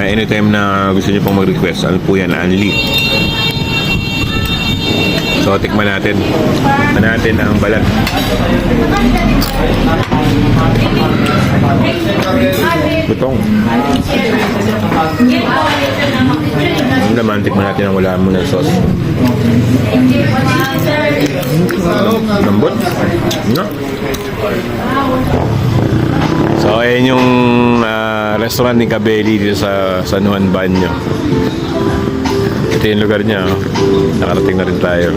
Anytime na gusto nyo pong mag-request, ano po yan, Anli. So, tikman natin. Tikman natin ang balat. Butong. Ang laman, tikman natin ang wala mo ng sauce. Lambot. No? So, ayan yung restaurant ni Cabelli dito sa San Juan Banyo. Ito yung lugar niya. Oh. Nakarating na rin tayo.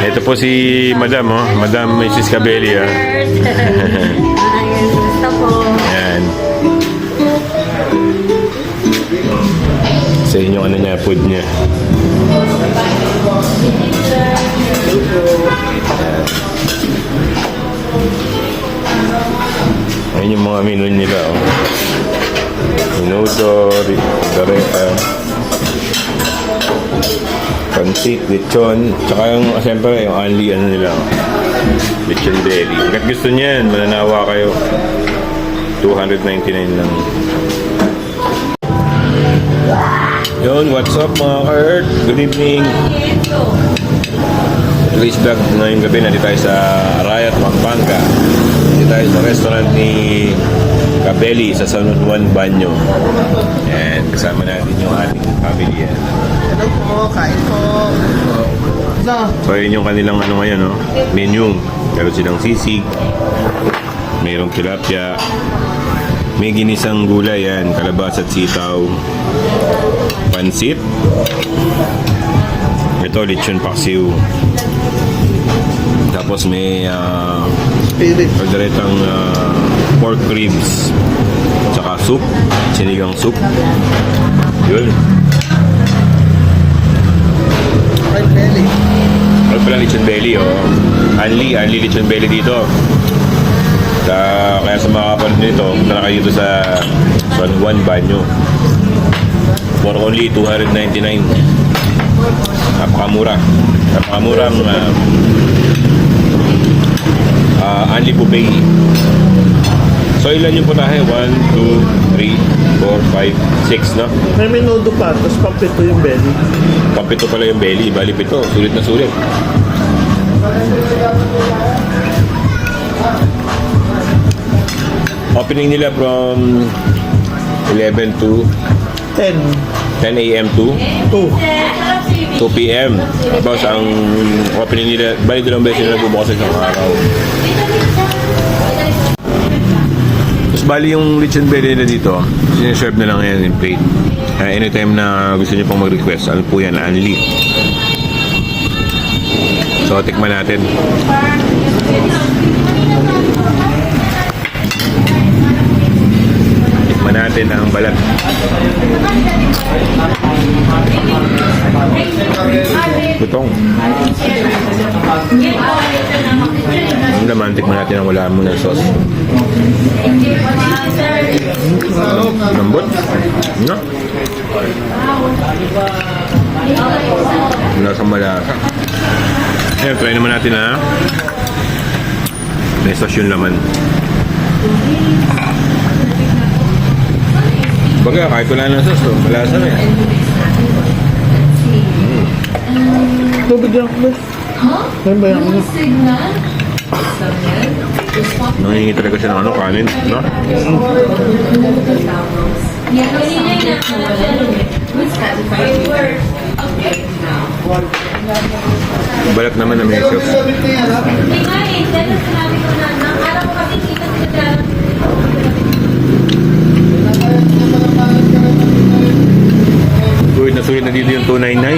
Ito po si Madam, oh. Madam Mrs. Cabelli. Oh. Ayan. Sa inyong ano niya, food niya. Ayan yung mga menu nila. Oh. Minuto, gareta, pansit, lechon, tsaka yung, siyempre, yung Anli, ano nila, lechon belly. Hanggat gusto niyan, mananawa kayo. 299 lang. Yun, what's up mga ka-Earth? Good evening. Today's vlog ngayong gabi, nandito tayo sa Arayat, Pampanga. Nandito tayo sa restaurant ni Cabelli sa San Juan Banyo. And kasama natin yung ating family. Hello po, kain po. So yun yung kanilang ano ngayon, no? Menu. Meron silang sisig, mayroong tilapia, may ginisang gulay yan, kalabasa at sitaw, pansit, ito lechon paksiw, tapos may kalderetang pork ribs, tsaka soup, sinigang soup. Yun. Fried belly. Ano pala lechon belly, oh. Anli lechon belly dito. Kaya sa mga kapatid nito, punta na kayo dito sa San Juan Banyo. For only 299. Napakamura. Napakamurang Anli buffet. So ilan yung putahe? 1, 2, 3, 4, 5, 6, no? May menudo pa, tapos pampito yung belly. Pampito pala yung belly. Bali pito. Sulit na sulit. Opening nila from 11 to 10. 10 a.m. to 2. 2 p.m. Tapos ang opening nila, bali dalawang beses na nagbubukas sa isang araw. Tapos bali yung lechon belly nila dito, sinaserve na lang yan in plate. Anytime na gusto nyo pong mag-request, ano po yan, Anli. So tikman natin. Tikman natin ang balat. Butong. Ang laman, tikman natin ang wala mo ng sauce. Lambot. No? Lasang malasa. Ayan, try naman natin ha. May sauce yung laman. Baga, kahit wala ng sauce, malasa na yan. Tubig lang ko ba? Ano ba yung Nangingi talaga siya ng ano, kanin, no? Balat naman na may sauce. Sulit na dito yung 299.